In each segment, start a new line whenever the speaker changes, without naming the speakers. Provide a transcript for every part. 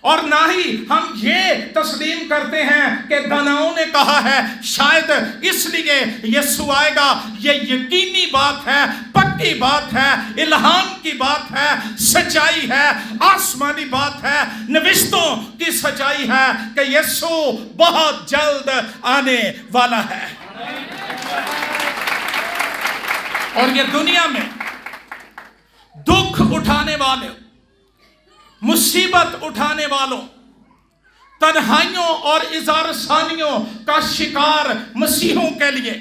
اور نہ ہی ہم یہ تسلیم کرتے ہیں کہ داناؤں نے کہا ہے شاید اس لیے یسوع آئے گا۔ یہ یقینی بات ہے، پکی بات ہے، الہام کی بات ہے، سچائی ہے، آسمانی بات ہے، نوشتوں کی سچائی ہے کہ یسوع بہت جلد آنے والا ہے۔ اور یہ دنیا میں دکھ اٹھانے والے، مصیبت اٹھانے والوں، تنہائیوں اور اظہار ثانیوں کا شکار مسیحوں کے لیے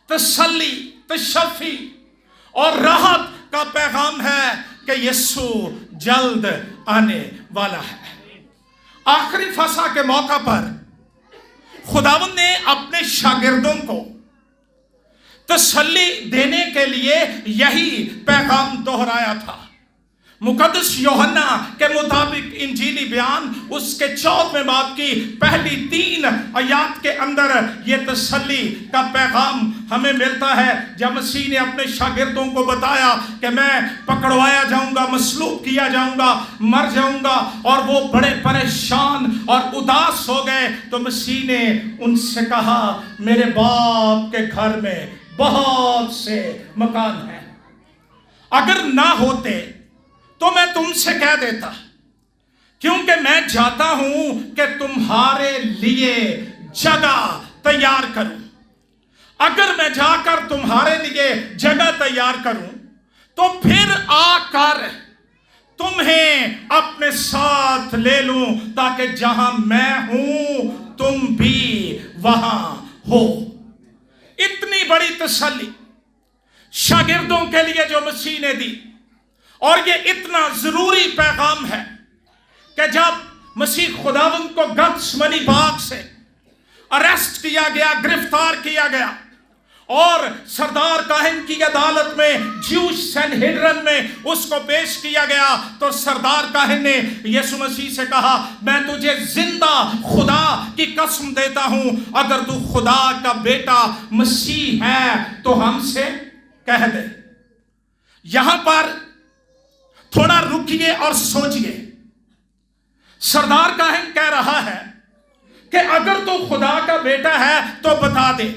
تسلی، تشفی اور راحت کا پیغام ہے کہ یسوع جلد آنے والا ہے۔ آخری فسح کے موقع پر خداوند نے اپنے شاگردوں کو تسلی دینے کے لیے یہی پیغام دہرایا تھا۔ مقدس یوحنا کے مطابق انجیلی بیان اس کے 14ویں باب کی پہلی 3 آیات کے اندر یہ تسلی کا پیغام ہمیں ملتا ہے، جب مسیح نے اپنے شاگردوں کو بتایا کہ میں پکڑوایا جاؤں گا، مصلوب کیا جاؤں گا، مر جاؤں گا، اور وہ بڑے پریشان اور اداس ہو گئے، تو مسیح نے ان سے کہا میرے باپ کے گھر میں بہت سے مکان ہیں، اگر نہ ہوتے تو میں تم سے کہہ دیتا، کیونکہ میں جاتا ہوں کہ تمہارے لیے جگہ تیار کروں۔ اگر میں جا کر تمہارے لیے جگہ تیار کروں تو پھر آ کر تمہیں اپنے ساتھ لے لوں، تاکہ جہاں میں ہوں تم بھی وہاں ہو۔ اتنی بڑی تسلی شاگردوں کے لیے جو مسیح نے دی، اور یہ اتنا ضروری پیغام ہے کہ جب مسیح خداوند کو گتسمنی باغ سے اریسٹ کیا گیا، گرفتار کیا گیا، اور سردار کاہن کی عدالت میں، جیوش سینہیڈرن میں اس کو پیش کیا گیا، تو سردار کاہن نے یسوع مسیح سے کہا میں تجھے زندہ خدا کی قسم دیتا ہوں، اگر تو خدا کا بیٹا مسیح ہے تو ہم سے کہہ دے۔ یہاں پر تھوڑا رکیے اور سوچئے۔ سردار کاہن کہہ رہا ہے کہ اگر تو خدا کا بیٹا ہے تو بتا دے۔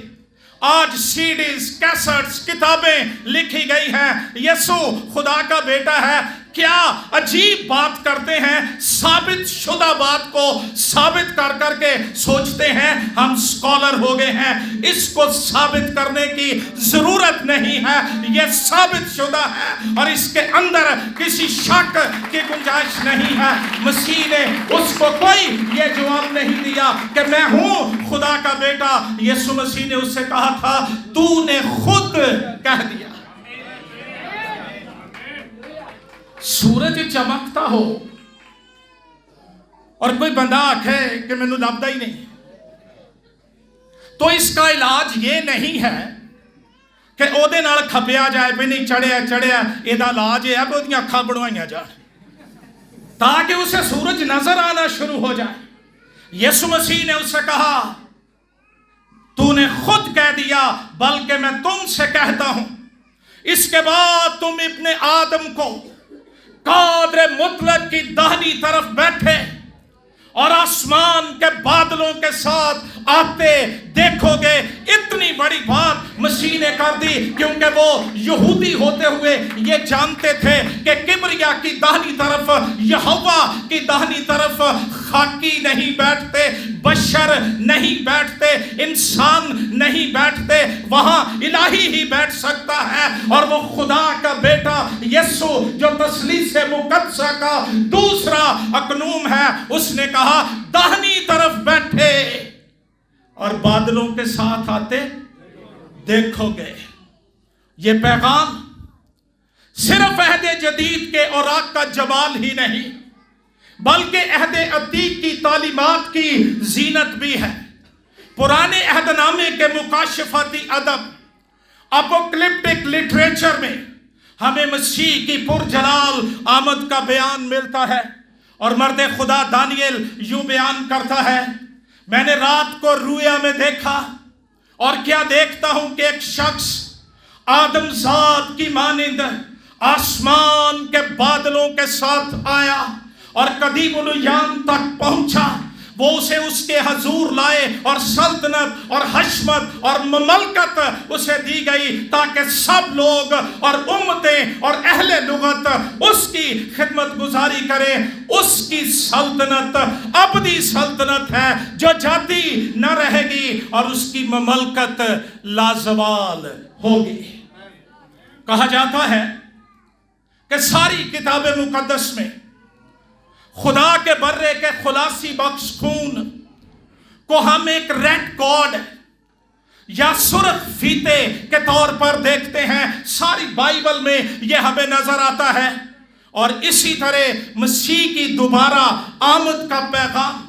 آج سیڈیز، کیسٹس، کتابیں لکھی گئی ہیں یسوع خدا کا بیٹا ہے۔ کیا عجیب بات کرتے ہیں، ثابت شدہ بات کو ثابت کر کر کے سوچتے ہیں ہم سکولر ہو گئے ہیں۔ اس کو ثابت کرنے کی ضرورت نہیں ہے، یہ ثابت شدہ ہے اور اس کے اندر کسی شک کی گنجائش نہیں ہے۔ مسیح نے اس کو کوئی یہ جواب نہیں دیا کہ میں ہوں خدا کا بیٹا۔ یسوع مسیح نے اس سے کہا تھا تو نے خود کہہ دیا۔ سورج چمکتا ہو اور کوئی بندہ آکھے کہ میں نے لبدا ہی نہیں، تو اس کا علاج یہ نہیں ہے کہ او دے نال کھپیا جائے بھی نہیں چڑھیا، ایدہ علاج ہے کہ اودیاں اکھاں بڑھوائیاں جائیں تاکہ اسے سورج نظر آنا شروع ہو جائے۔ یسوع مسیح نے اس سے کہا تو نے خود کہہ دیا، بلکہ میں تم سے کہتا ہوں اس کے بعد تم ابن آدم کو قادر مطلق کی داہنی طرف بیٹھے اور آسمان کے بادلوں کے ساتھ آتے دیکھو گے۔ اتنی بڑی بات مسیح نے کر دی کیونکہ وہ یہودی ہوتے ہوئے یہ جانتے تھے کہ کبریا کی داہنی طرف، یہوہ کی داہنی طرف خاکی نہیں بیٹھتے، بشر نہیں بیٹھتے، انسان نہیں بیٹھتے، وہاں الہی ہی بیٹھ سکتا ہے، اور وہ خدا کا بیٹا یسوع جو تثلیث مقدسہ کا دوسرا اقنوم ہے، اس نے کہا داہنی طرف بیٹھے اور بادلوں کے ساتھ آتے دیکھو گے۔ یہ پیغام صرف عہد جدید کے اوراق کا جمال ہی نہیں بلکہ عہد عتیق کی تعلیمات کی زینت بھی ہے۔ پرانے عہد نامے کے مکاشفاتی ادب، اپوکلپٹک لٹریچر میں ہمیں مسیح کی پرجلال آمد کا بیان ملتا ہے، اور مرد خدا دانیل یوں بیان کرتا ہے میں نے رات کو رویا میں دیکھا اور کیا دیکھتا ہوں کہ ایک شخص آدم ذات کی مانند آسمان کے بادلوں کے ساتھ آیا اور قدیم الایام تک پہنچا، وہ اسے اس کے حضور لائے اور سلطنت اور حشمت اور مملکت اسے دی گئی تاکہ سب لوگ اور امتیں اور اہل لغت اس کی خدمت گزاری کریں۔ اس کی سلطنت ابدی سلطنت ہے جو جاتی نہ رہے گی، اور اس کی مملکت لازوال ہوگی۔ کہا جاتا ہے کہ ساری کتاب مقدس میں خدا کے برے کے خلاصی بخش خون کو ہم ایک ریڈ کارڈ یا سرخ فیتے کے طور پر دیکھتے ہیں۔ ساری بائبل میں یہ ہمیں نظر آتا ہے، اور اسی طرح مسیح کی دوبارہ آمد کا پیغام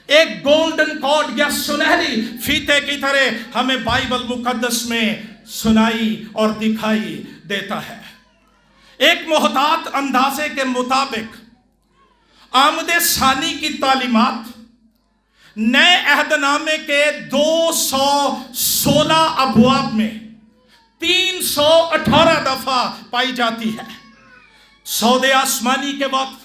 ایک گولڈن کارڈ یا سنہری فیتے کی طرح ہمیں بائبل مقدس میں سنائی اور دکھائی دیتا ہے۔ ایک محتاط اندازے کے مطابق آمد ثانی کی تعلیمات نئے عہد نامے کے 216 ابواب میں 318 دفعہ پائی جاتی ہے۔ سود آسمانی کے وقت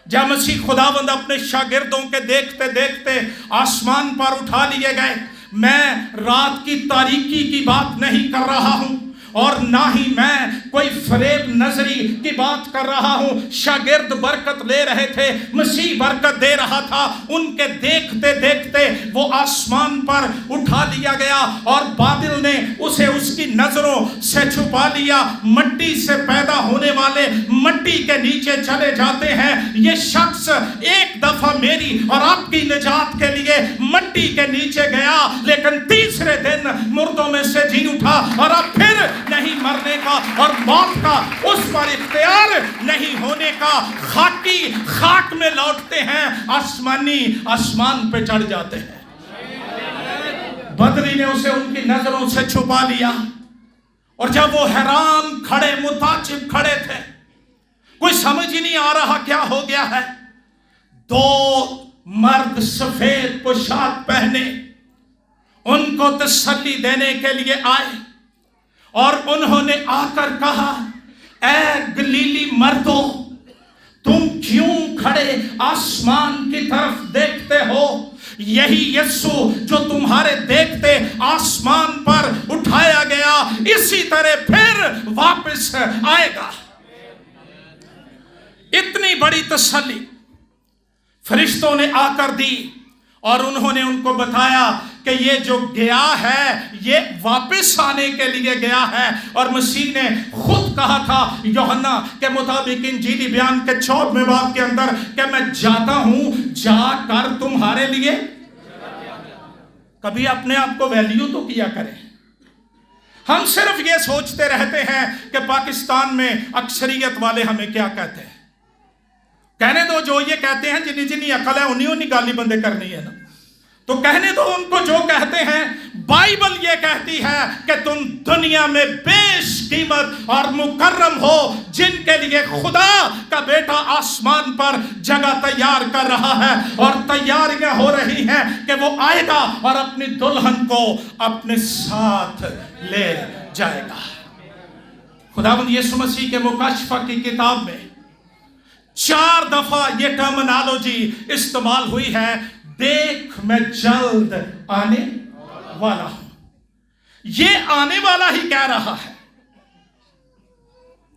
جب مسیح خداوند اپنے شاگردوں کے دیکھتے دیکھتے آسمان پر اٹھا لیے گئے، میں رات کی تاریکی کی بات نہیں کر رہا ہوں، اور نہ ہی میں کوئی فریب نظری کی بات کر رہا ہوں۔ شاگرد برکت لے رہے تھے، مسیح برکت دے رہا تھا۔ ان کے دیکھتے دیکھتے وہ آسمان پر اٹھا لیا گیا، اور بادل نے اسے اس کی نظروں سے چھپا لیا۔ مٹی سے پیدا ہونے والے مٹی کے نیچے چلے جاتے ہیں۔ یہ شخص ایک دفعہ میری اور آپ کی نجات کے لیے مٹی کے نیچے گیا، لیکن تیسرے دن مردوں میں سے جی اٹھا، اور اب پھر نہیں مرنے کا اور موت کا اس پر اختیار نہیں ہونے کا۔ خاکی خاک میں لوٹتے ہیں، آسمانی آسمان پہ چڑھ جاتے ہیں۔ بدری نے اسے ان کی نظروں سے چھپا لیا، اور جب وہ حیران کھڑے متعجب کھڑے تھے، کوئی سمجھ ہی نہیں آ رہا کیا ہو گیا ہے، 2 مرد سفید پوشاک پہنے ان کو تسلی دینے کے لیے آئے، اور انہوں نے آ کر کہا، اے گلیلی مردوں، تم کیوں کھڑے آسمان کی طرف دیکھتے ہو؟ یہی یسوع جو تمہارے دیکھتے آسمان پر اٹھایا گیا، اسی طرح پھر واپس آئے گا۔ اتنی بڑی تسلی فرشتوں نے آ کر دی، اور انہوں نے ان کو بتایا کہ یہ جو گیا ہے یہ واپس آنے کے لیے گیا ہے۔ اور مسیح نے خود کہا تھا یوحنا کے مطابق انجیلی بیان کے 14ویں باب کے اندر کہ میں جاتا ہوں، جا کر تمہارے لیے۔ کبھی اپنے آپ کو ویلیو تو کیا کریں۔ ہم صرف یہ سوچتے رہتے ہیں کہ پاکستان میں اکثریت والے ہمیں کیا کہتے ہیں۔ کہنے دو جو یہ کہتے ہیں، جنہی جنہی عقل ہے انہی گالی بندے کرنی ہے نا، تو کہنے دو ان کو جو کہتے ہیں۔ بائبل یہ کہتی ہے کہ تم دنیا میں بیش قیمت اور مکرم ہو، جن کے لیے خدا کا بیٹا آسمان پر جگہ تیار کر رہا ہے، اور تیاریاں ہو رہی ہیں کہ وہ آئے گا اور اپنی دلہن کو اپنے ساتھ لے جائے گا۔ خداوند یسوع مسیح کے مکاشفہ کی کتاب میں 4 دفعہ یہ ٹرمنالوجی استعمال ہوئی ہے، دیکھ میں جلد آنے والا ہوں۔ یہ آنے والا ہی کہہ رہا ہے،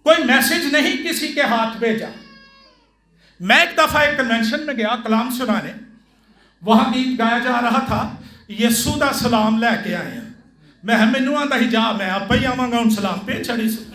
کوئی میسج نہیں کسی کے ہاتھ بھیجا۔ میں ایک دفعہ ایک کنونشن میں گیا کلام سنانے، وہاں گیت گایا جا رہا تھا، یسوع دا سلام لے کے آئے ہیں۔ میں مینوں آندا ہی جا، میں آپ ہی آواں گا ان سلام پہ چھڑی سے۔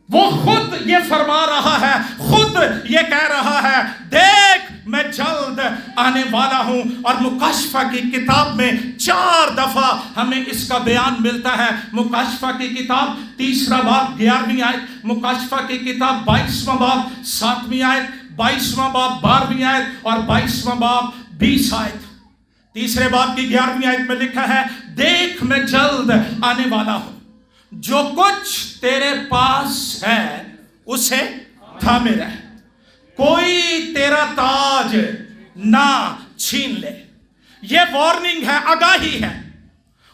وہ خود یہ فرما رہا ہے، خود یہ کہہ رہا ہے، دیکھ میں جلد آنے والا ہوں۔ اور مکاشفہ کی کتاب میں 4 دفعہ ہمیں اس کا بیان ملتا ہے۔ مکاشفہ کی کتاب 3 باب 11ویں آیت، مکاشفہ کی کتاب 22واں باب 7ویں آیت، 22واں باب 12ویں آیت، اور 22واں باب 20 آیت۔ 3 باب کی 11ویں آیت میں لکھا ہے، دیکھ میں جلد آنے والا ہوں، جو کچھ تیرے پاس ہے اسے تھامے رہ، کوئی تیرا تاج نہ چھین لے۔ یہ وارننگ ہے، آگاہی ہے۔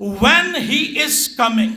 when he is coming,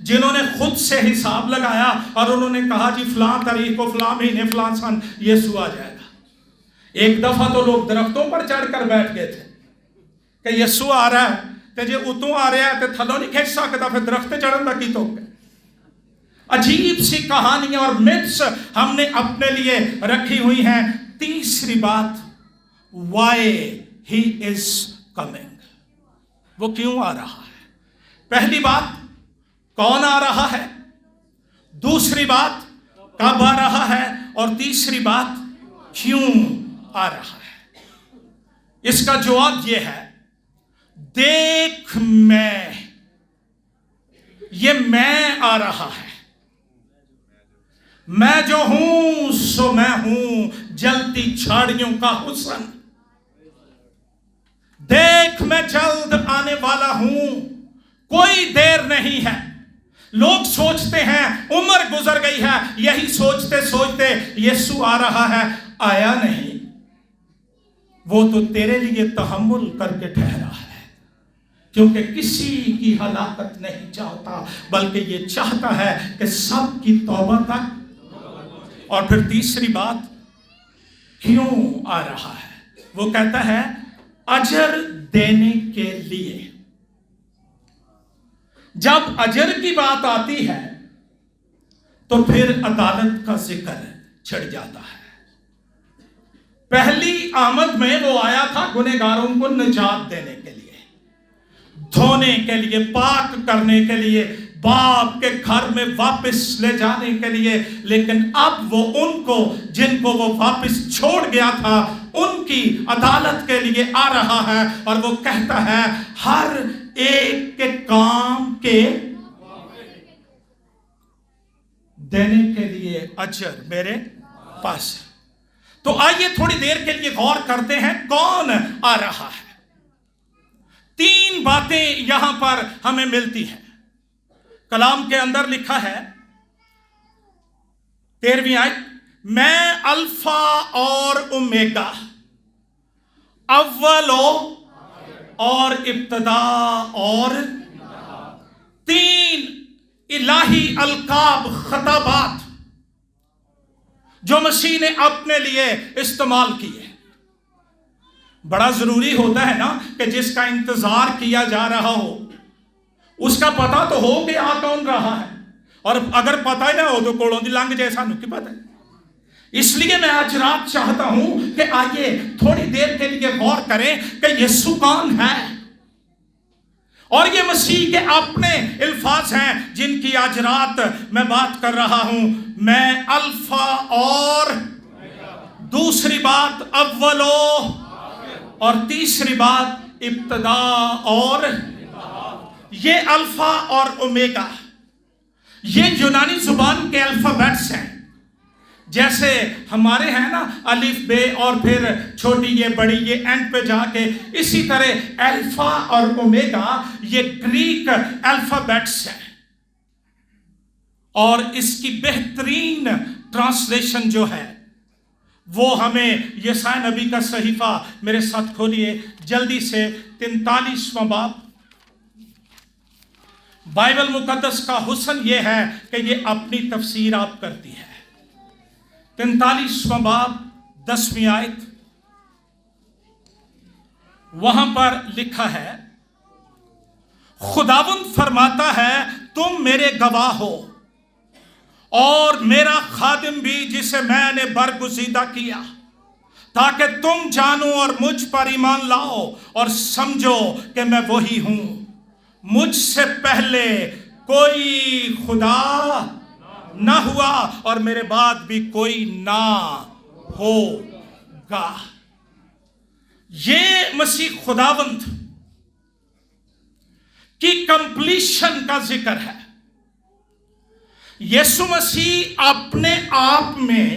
جنہوں نے خود سے حساب لگایا اور انہوں نے کہا جی فلاں تاریخ کو فلاں مہینے فلاں سن یسوع آ جائے گا۔ ایک دفعہ تو لوگ درختوں پر چڑھ کر بیٹھ گئے تھے کہ یسوع آ رہا ہے تے جے اتوں آ رہا ہے تے تھلوں نہیں کھچ سکتا، پھر درخت چڑھن دا کی توقع۔ عجیب سی کہانیاں اور myths ہم نے اپنے لیے رکھی ہوئی ہیں۔ تیسری بات، why he is coming، وہ کیوں آ رہا ہے۔ پہلی بات کون آ رہا ہے، دوسری بات کب آ رہا ہے، اور تیسری بات کیوں آ رہا ہے۔ اس کا جواب یہ ہے، دیکھ یہ میں آ رہا ہے، میں جو ہوں سو میں ہوں، جلتی جھاڑیوں کا حسن، دیکھ میں جلد آنے والا ہوں، کوئی دیر نہیں ہے۔ لوگ سوچتے ہیں عمر گزر گئی ہے، یہی سوچتے سوچتے یسوع آ رہا ہے، آیا نہیں۔ وہ تو تیرے لیے تحمل کر کے ٹھہرا ہے، کیونکہ کسی کی ہلاکت نہیں چاہتا، بلکہ یہ چاہتا ہے کہ سب کی توبہ تک۔ اور پھر تیسری بات، کیوں آ رہا ہے، وہ کہتا ہے اجر دینے کے لیے۔ جب اجر کی بات آتی ہے تو پھر عدالت کا ذکر چھڑ جاتا ہے۔ پہلی آمد میں وہ آیا تھا گنہگاروں کو نجات دینے کے لیے، دھونے کے لیے، پاک کرنے کے لیے، باپ کے گھر میں واپس لے جانے کے لیے۔ لیکن اب وہ ان کو جن کو وہ واپس چھوڑ گیا تھا ان کی عدالت کے لیے آ رہا ہے، اور وہ کہتا ہے ہر ایک کے کام کے دینے کے لیے اجر میرے پاس ہے۔ تو آئیے تھوڑی دیر کے لیے غور کرتے ہیں کون آ رہا ہے۔ تین باتیں یہاں پر ہمیں ملتی ہیں۔ کلام کے اندر لکھا ہے 13ویں آیت، میں الفا اور اومیگا، اول اور ابتدا اور تین الہی القاب، خطابات جو مسیح نے اپنے لیے استعمال کیے۔ بڑا ضروری ہوتا ہے نا کہ جس کا انتظار کیا جا رہا ہو اس کا پتہ تو ہو کہ آ کون رہا ہے، اور اگر پتہ ہی نہ ہو تو کوڑوں دی لنگ جیسا نو کی پتہ ہے۔ اس لیے میں آج رات چاہتا ہوں کہ آئیے تھوڑی دیر کے لیے غور کریں کہ یسوع کون ہے، اور یہ مسیح کے اپنے الفاظ ہیں جن کی آج رات میں بات کر رہا ہوں۔ میں الفا اور، دوسری بات اولو، اور تیسری بات ابتدا اور۔ یہ الفا اور اومیگا یہ یونانی زبان کے الفابیٹس ہیں، جیسے ہمارے ہیں نا الف بے اور پھر چھوٹی یہ بڑی یہ اینڈ پہ جا کے، اسی طرح الفا اور اومیگا یہ گریک الفابیٹس ہیں۔ اور اس کی بہترین ٹرانسلیشن جو ہے وہ ہمیں یسایا نبی کا صحیفہ، میرے ساتھ کھولیے جلدی سے، 43واں باب۔ بائبل مقدس کا حسن یہ ہے کہ یہ اپنی تفسیر آپ کرتی ہے۔ 43واں باب 10ویں آیت، وہاں پر لکھا ہے، خداوند فرماتا ہے تم میرے گواہ ہو اور میرا خادم بھی جسے میں نے برگزیدہ کیا، تاکہ تم جانو اور مجھ پر ایمان لاؤ اور سمجھو کہ میں وہی ہوں، مجھ سے پہلے کوئی خدا نہ ہوا اور میرے بعد بھی کوئی نہ ہوگا۔ یہ مسیح خداوند کی کمپلیشن کا ذکر ہے۔ یسوع مسیح اپنے آپ میں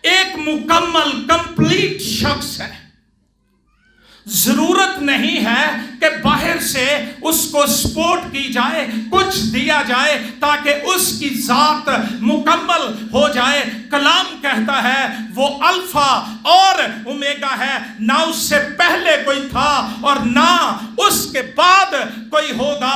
ایک مکمل کمپلیٹ شخص ہے۔ ضرورت نہیں ہے کہ باہر سے اس کو سپورٹ کی جائے، کچھ دیا جائے تاکہ اس کی ذات مکمل ہو جائے۔ کلام کہتا ہے وہ الفا اور اومیگا ہے، نہ اس سے پہلے کوئی تھا اور نہ اس کے بعد کوئی ہوگا۔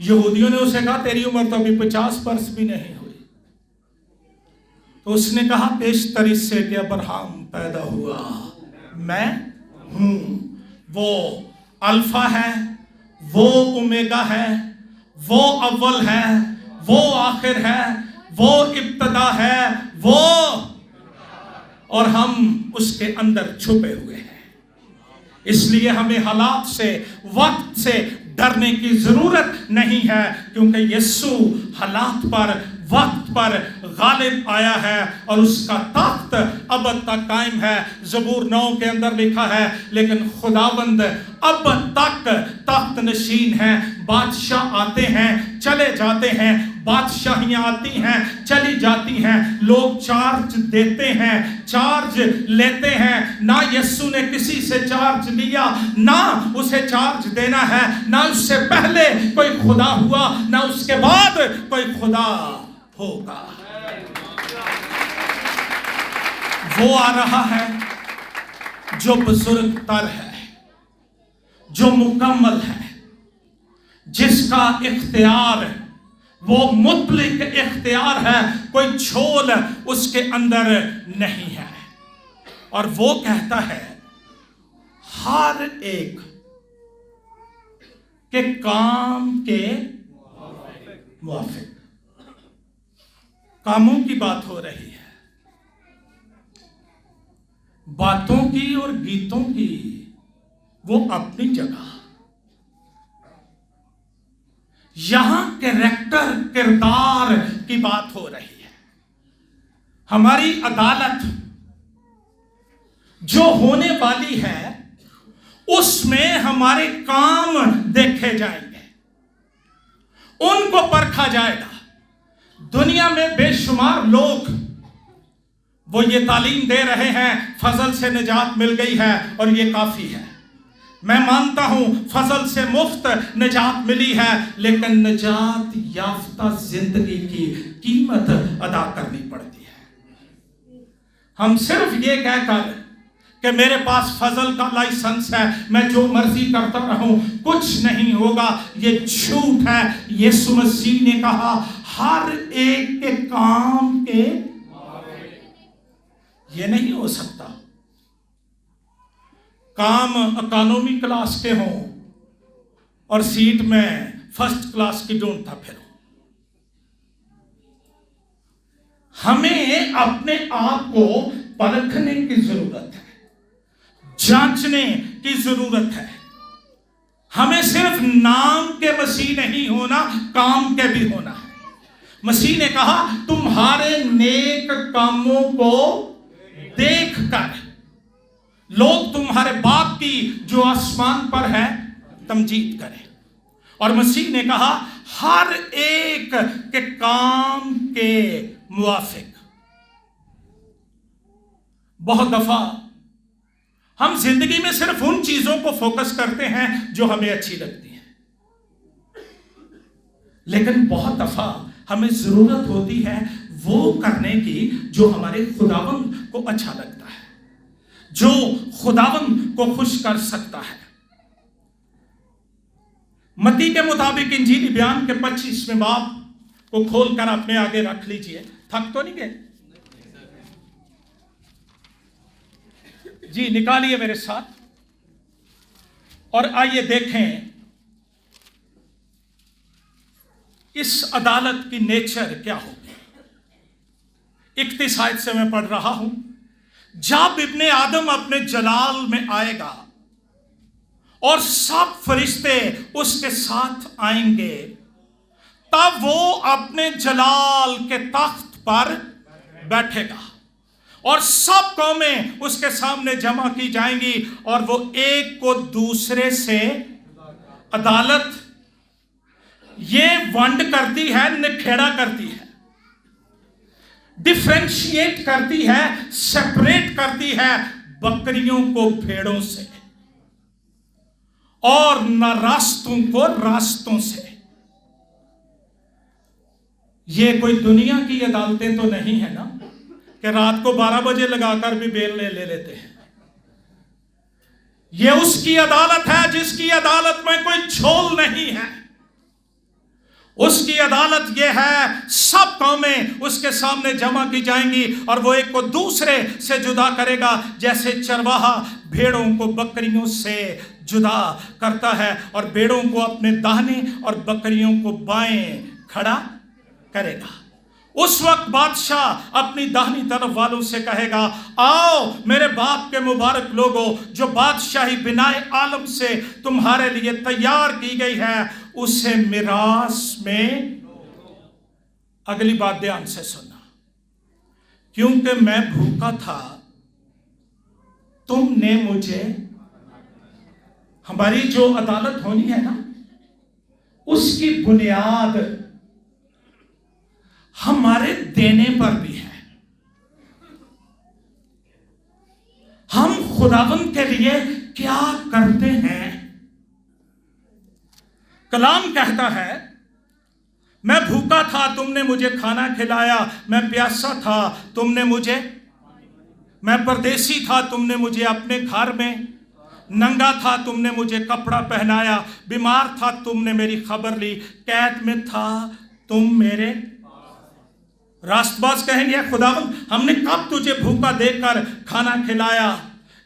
یہودیوں نے اسے کہا تیری عمر تو ابھی 50 برس بھی نہیں ہوئی. تو اس نے کہا بیشتر اس سے کہ ابراہیم پیدا ہوا میں ہوں. وہ الفا ہے، وہ اومیگا ہے، وہ اول ہے، وہ آخر ہے، وہ ابتدا ہے، وہ، اور ہم اس کے اندر چھپے ہوئے ہیں. اس لیے ہمیں حالات سے، وقت سے ڈرنے کی ضرورت نہیں ہے، کیونکہ یسوع حالات پر، وقت پر غالب آیا ہے اور اس کا تخت ابد تک قائم ہے. زبور 9 کے اندر لکھا ہے لیکن خداوند ابد تک تخت نشین ہے. بادشاہ آتے ہیں چلے جاتے ہیں، بادشاہیاں آتی ہیں چلی جاتی ہیں، لوگ چارج دیتے ہیں، چارج لیتے ہیں. نہ یسوع نے کسی سے چارج لیا، نہ اسے چارج دینا ہے. نہ اس سے پہلے کوئی خدا ہوا، نہ اس کے بعد کوئی خدا ہوگا. وہ آ رہا ہے جو بزرگ تر ہے، جو مکمل ہے، جس کا اختیار وہ مطلق اختیار ہے، کوئی جھول اس کے اندر نہیں ہے. اور وہ کہتا ہے ہر ایک کے کام کے موافق. کاموں کی بات ہو رہی ہے، باتوں کی اور گیتوں کی وہ اپنی جگہ. یہاں کریکٹر، کردار کی بات ہو رہی ہے. ہماری عدالت جو ہونے والی ہے اس میں ہمارے کام دیکھے جائیں گے، ان کو پرکھا جائے گا. دنیا میں بے شمار لوگ وہ یہ تعلیم دے رہے ہیں فضل سے نجات مل گئی ہے اور یہ کافی ہے. میں مانتا ہوں فضل سے مفت نجات ملی ہے، لیکن نجات یافتہ زندگی کی قیمت ادا کرنی پڑتی ہے. ہم صرف یہ کہہ کر کہ میرے پاس فضل کا لائسنس ہے، میں جو مرضی کرتا رہوں کچھ نہیں ہوگا، یہ جھوٹ ہے. یسوع مسیح نے کہا ہر ایک کے کام کے، یہ نہیں ہو سکتا کام اکانومی کلاس کے ہوں اور سیٹ میں فرسٹ کلاس کی ڈھونڈتا پھروں. ہمیں اپنے آپ کو پرکھنے کی ضرورت ہے، جانچنے کی ضرورت ہے. ہمیں صرف نام کے مسیح نہیں ہونا، کام کے بھی ہونا ہے. مسیح نے کہا تمہارے نیک کاموں کو دیکھ کر لوگ تمہارے باپ کی جو آسمان پر ہے تمجید کریں. اور مسیح نے کہا ہر ایک کے کام کے موافق. بہت دفعہ ہم زندگی میں صرف ان چیزوں کو فوکس کرتے ہیں جو ہمیں اچھی لگتی ہیں، لیکن بہت دفعہ ہمیں ضرورت ہوتی ہے وہ کرنے کی جو ہمارے خداوند کو اچھا لگتا ہے، جو خداوند کو خوش کر سکتا ہے. متی کے مطابق انجیلی بیان کے 25ویں باب کو کھول کر اپنے آگے رکھ لیجئے. تھک تو نہیں گئے؟ جی نکالیے میرے ساتھ اور آئیے دیکھیں اس عدالت کی نیچر کیا ہوگی. 31 آیت سے میں پڑھ رہا ہوں. جب ابن آدم اپنے جلال میں آئے گا اور سب فرشتے اس کے ساتھ آئیں گے، تب وہ اپنے جلال کے تخت پر بیٹھے گا اور سب قومیں اس کے سامنے جمع کی جائیں گی، اور وہ ایک کو دوسرے سے عدالت یہ ونڈ کرتی ہے، نکھیڑا کرتی ہے، ڈیفرینشیٹ کرتی ہے، سیپریٹ کرتی ہے بکریوں کو بھیڑوں سے اور نہ راستوں کو راستوں سے. یہ کوئی دنیا کی عدالتیں تو نہیں ہے نا کہ رات کو 12 بجے لگا کر بھی بیل لے لیتے ہیں. یہ اس کی عدالت ہے جس کی عدالت میں کوئی جھول نہیں ہے. اس کی عدالت یہ ہے، سب قومیں اس کے سامنے جمع کی جائیں گی اور وہ ایک کو دوسرے سے جدا کرے گا، جیسے چرواہا بھیڑوں کو بکریوں سے جدا کرتا ہے اور بھیڑوں کو اپنے داہنے اور بکریوں کو بائیں کھڑا کرے گا۔ اس وقت بادشاہ اپنی داہنی طرف والوں سے کہے گا، آؤ میرے باپ کے مبارک لوگوں، جو بادشاہی بنائے عالم سے تمہارے لیے تیار کی گئی ہے، اسے میراث میں۔ اگلی بات دھیان سے سننا، کیونکہ میں بھوکا تھا تم نے مجھے، ہماری جو عدالت ہونی ہے نا، اس کی بنیاد ہمارے دینے پر بھی ہے۔ ہم خداوند کے لیے کیا کرتے ہیں؟ کلام کہتا ہے، میں بھوکا تھا تم نے مجھے کھانا کھلایا، میں پیاسا تھا تم نے مجھے، میں پردیسی تھا تم نے مجھے اپنے گھر میں، ننگا تھا تم نے مجھے کپڑا پہنایا، بیمار تھا تم نے میری خبر لی، قید میں تھا تم میرے۔ راست باز کہیں گے، خداوند ہم نے کب تجھے بھوکا دے کر کھانا کھلایا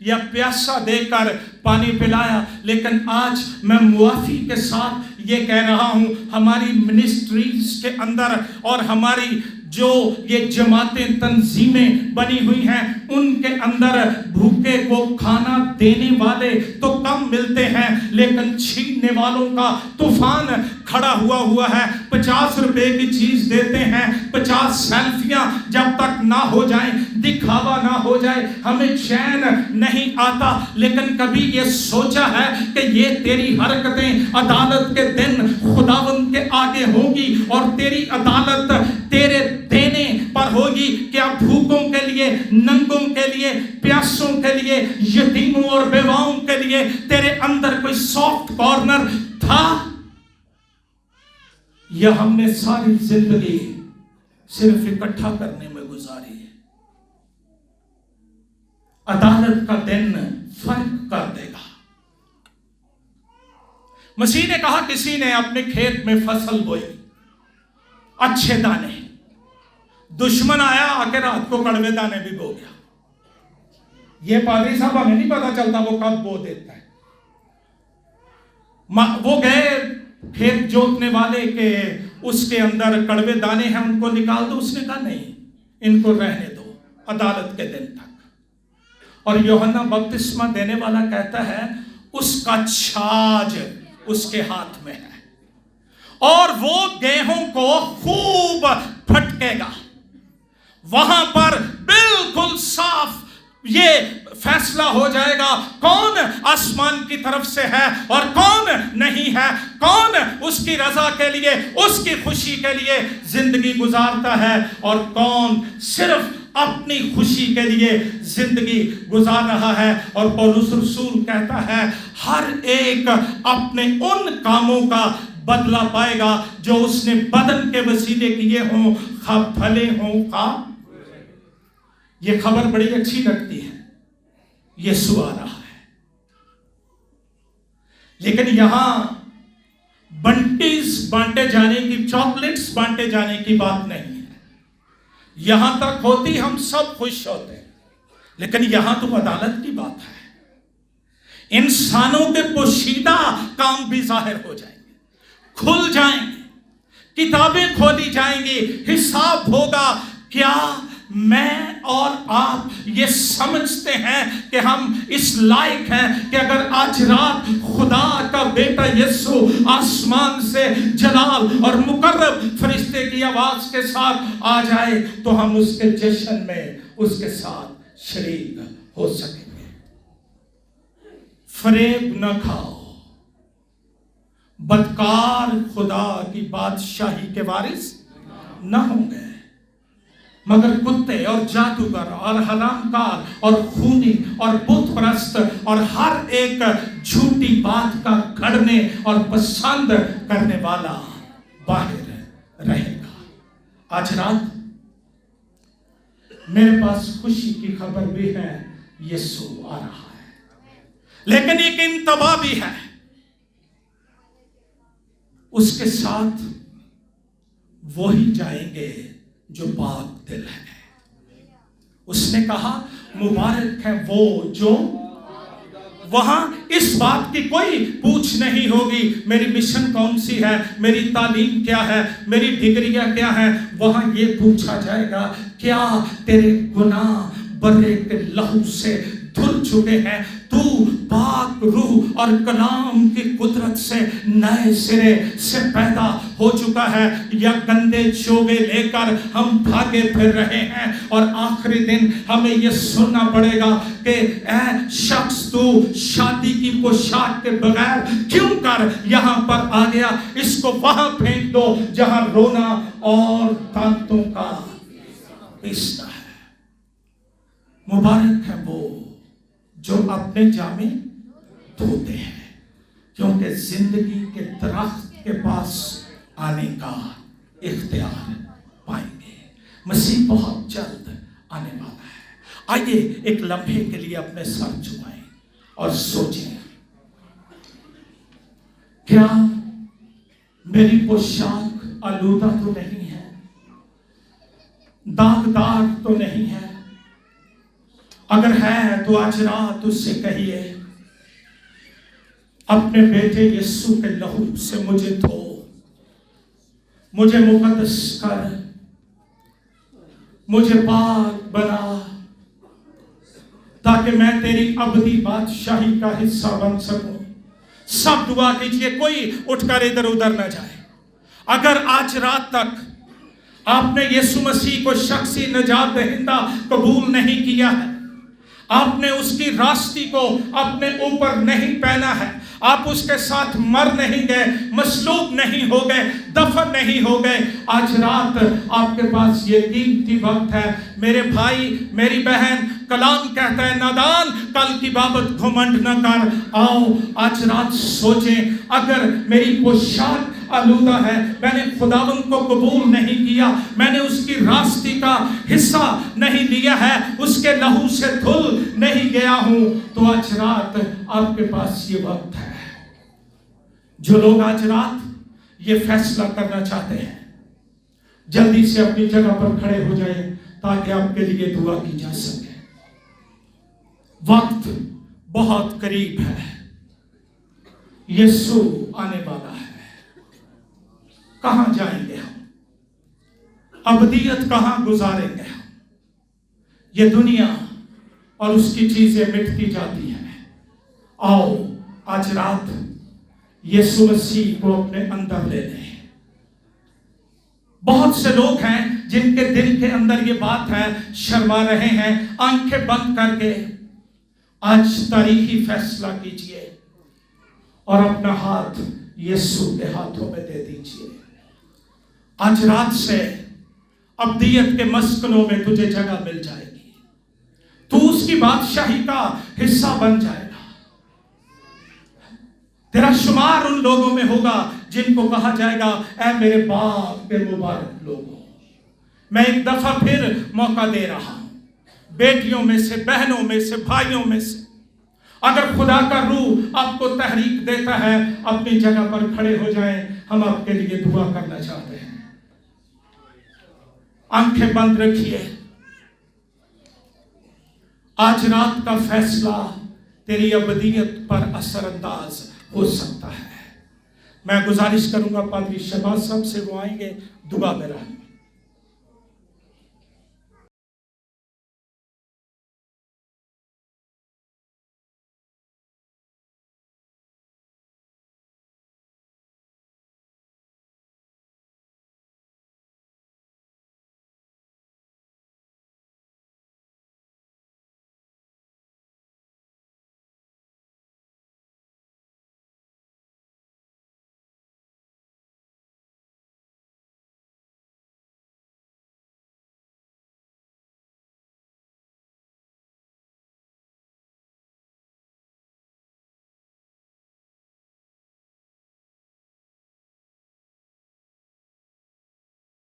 یا پیاسا دے کر پانی پلایا؟ لیکن آج میں معافی کے ساتھ یہ کہہ رہا ہوں، ہماری منسٹریز کے اندر اور ہماری جو یہ جماعتیں تنظیمیں بنی ہوئی ہیں، ان کے اندر بھوکے کو کھانا دینے والے تو کم ملتے ہیں، لیکن چھیننے والوں کا طوفان کھڑا ہوا ہے۔ 50 روپے کی چیز دیتے ہیں، 50 سیلفیاں جب تک نہ ہو جائیں، دکھاوا نہ ہو جائے، ہمیں چین نہیں آتا۔ لیکن کبھی یہ سوچا ہے کہ یہ تیری حرکتیں عدالت کے دن خداوند کے آگے ہوگی اور تیری عدالت تیرے دینے پر ہوگی؟ کیا بھوکوں کے لیے، ننگوں کے لیے، پیاسوں کے لیے، یتیموں اور بیواؤں کے لیے تیرے اندر کوئی سافٹ کارنر تھا؟ یا ہم نے ساری زندگی صرف اکٹھا کرنے میں گزاری ہے؟ عدالت کا دن فرق کر دے گا۔ مسیح نے کہا، کسی نے اپنے کھیت میں فصل بوئی، اچھے دانے، دشمن آیا آ کے رات کو کڑوے دانے بھی بو گیا۔ یہ پادری صاحب ہمیں نہیں پتا چلتا وہ کب بو دیتا ہے۔ وہ گئے کھیت جوتنے والے کے، اس کے اندر کڑوے دانے ہیں، ان کو نکال دو۔ اس نے کہا نہیں، ان کو رہنے دو عدالت کے دن تک۔ اور یوحنا بپتسمہ دینے والا کہتا ہے، اس کا چھاج اس کے ہاتھ میں ہے اور وہ گیہوں کو خوب پھٹکے گا۔ وہاں پر بالکل صاف یہ فیصلہ ہو جائے گا، کون آسمان کی طرف سے ہے اور کون نہیں ہے، کون اس کی رضا کے لیے، اس کی خوشی کے لیے زندگی گزارتا ہے اور کون صرف اپنی خوشی کے لیے زندگی گزار رہا ہے۔ اور پولس رسول کہتا ہے، ہر ایک اپنے ان کاموں کا بدلہ پائے گا جو اس نے بدن کے وسیلے کیے ہوں، خواہ بھلے ہوں خواہ۔ یہ خبر بڑی اچھی لگتی ہے، یسوع آ رہا ہے، لیکن یہاں بنٹیز بانٹے جانے کی، چاکلیٹس بانٹے جانے کی بات نہیں ہے۔ یہاں تک ہوتی ہم سب خوش ہوتے ہیں، لیکن یہاں تو عدالت کی بات ہے۔ انسانوں کے پوشیدہ کام بھی ظاہر ہو جائیں گے، کھل جائیں گے، کتابیں کھولی جائیں گی، حساب ہوگا۔ کیا میں اور آپ یہ سمجھتے ہیں کہ ہم اس لائق ہیں کہ اگر آج رات خدا کا بیٹا یسوع آسمان سے جلال اور مقرب فرشتے کی آواز کے ساتھ آ جائے تو ہم اس کے جشن میں اس کے ساتھ شریک ہو سکیں گے؟ فریب نہ کھاؤ، بدکار خدا کی بادشاہی کے وارث نہ ہوں گے، مگر کتے اور جادوگر اور حرام کار اور خونی اور بت پرست اور ہر ایک جھوٹی بات کا گھڑنے اور پسند کرنے والا باہر رہے گا۔ آج رات میرے پاس خوشی کی خبر بھی ہے، یسوع آ رہا ہے، لیکن ایک انتباہ بھی ہے، اس کے ساتھ وہی جائیں گے جو پاک دل ہے۔ اس نے کہا مبارک ہے وہ جو، وہاں اس بات کی کوئی پوچھ نہیں ہوگی میری مشن کون سی ہے، میری تعلیم کیا ہے، میری ڈگریاں کیا ہیں۔ وہاں یہ پوچھا جائے گا کیا تیرے گناہ برے کے لہو سے دھل چکے ہیں، تو پاک روح اور کلام کی قدرت سے نئے سرے سے پیدا ہو چکا ہے، یا گندے چوبے لے کر ہم بھاگے پھر رہے ہیں اور آخری دن ہمیں یہ سننا پڑے گا کہ اے شخص تو شادی کی پوشاک کے بغیر کیوں کر یہاں پر آ گیا، اس کو وہاں پھینک دو جہاں رونا اور دانتوں کا پیسنا ہے۔ مبارک ہے وہ جو اپنے جامے دھوتے ہیں، کیونکہ زندگی کے درخت کے پاس آنے کا اختیار پائیں گے۔ مسیح بہت جلد آنے والا ہے۔ آئیے ایک لمحے کے لیے اپنے سر جھکائیں اور سوچیں، کیا میری پوشاک آلودہ تو نہیں ہے، داغدار تو نہیں ہے؟ اگر ہے تو آج رات اس سے کہیے اپنے بیٹے یسوع کے لہو سے مجھے دھو، مجھے مقدس کر، مجھے پاک بنا، تاکہ میں تیری ابدی بادشاہی کا حصہ بن سکوں۔ سب دعا کیجئے، کوئی اٹھ کر ادھر ادھر نہ جائے۔ اگر آج رات تک آپ نے یسوع مسیح کو شخصی نجات دہندہ قبول نہیں کیا ہے، آپ نے اس کی راستی کو اپنے اوپر نہیں پہنا ہے، آپ اس کے ساتھ مر نہیں گئے، مصلوب نہیں ہو گئے، دفن نہیں ہو گئے، آج رات آپ کے پاس یہ قیمتی وقت ہے۔ میرے بھائی، میری بہن، کلام کہتا ہے نادان کل کی بابت گھمنڈ نہ کر۔ آؤ آج رات سوچیں، اگر میری پوشاک آلودہ ہے، میں نے خداوند کو قبول نہیں کیا، میں نے اس کی راستی کا حصہ نہیں لیا ہے، اس کے لہو سے دھل نہیں گیا ہوں، تو آج رات آپ کے پاس یہ وقت ہے۔ جو لوگ آج رات یہ فیصلہ کرنا چاہتے ہیں، جلدی سے اپنی جگہ پر کھڑے ہو جائیں تاکہ آپ کے لیے دعا کی جا سکے۔ وقت بہت قریب ہے، یسوع آنے والا ہے۔ کہاں جائیں گے ہم؟ ابدیت کہاں گزاریں گے ہم؟ یہ دنیا اور اس کی چیزیں مٹتی جاتی ہیں۔ آؤ آج رات یسوع مسیح کو اپنے اندر لے لیں۔ بہت سے لوگ ہیں جن کے دل کے اندر یہ بات ہے، شرما رہے ہیں، آنکھیں بند کر کے آج تاریخی فیصلہ کیجئے اور اپنا ہاتھ یسوع کے ہاتھوں میں دے دیجئے۔ آج رات سے ابدیت کے مسکنوں میں تجھے جگہ مل جائے گی، تو اس کی بادشاہی کا حصہ بن جائے گا۔ تیرا شمار ان لوگوں میں ہوگا جن کو کہا جائے گا اے میرے باپ کے مبارک لوگوں۔ میں ایک دفعہ پھر موقع دے رہا ہوں، بیٹیوں میں سے، بہنوں میں سے، بھائیوں میں سے، اگر خدا کا روح آپ کو تحریک دیتا ہے، اپنی جگہ پر کھڑے ہو جائیں، ہم آپ کے لیے دعا کرنا چاہتے ہیں۔ آنکھیں بند رکھیے۔ آج رات کا فیصلہ تیری ابدیت پر اثر انداز ہو سکتا ہے۔ میں گزارش کروں گا پادری شہباز صاحب سے، وہ آئیں گے، دعا میں رہیں۔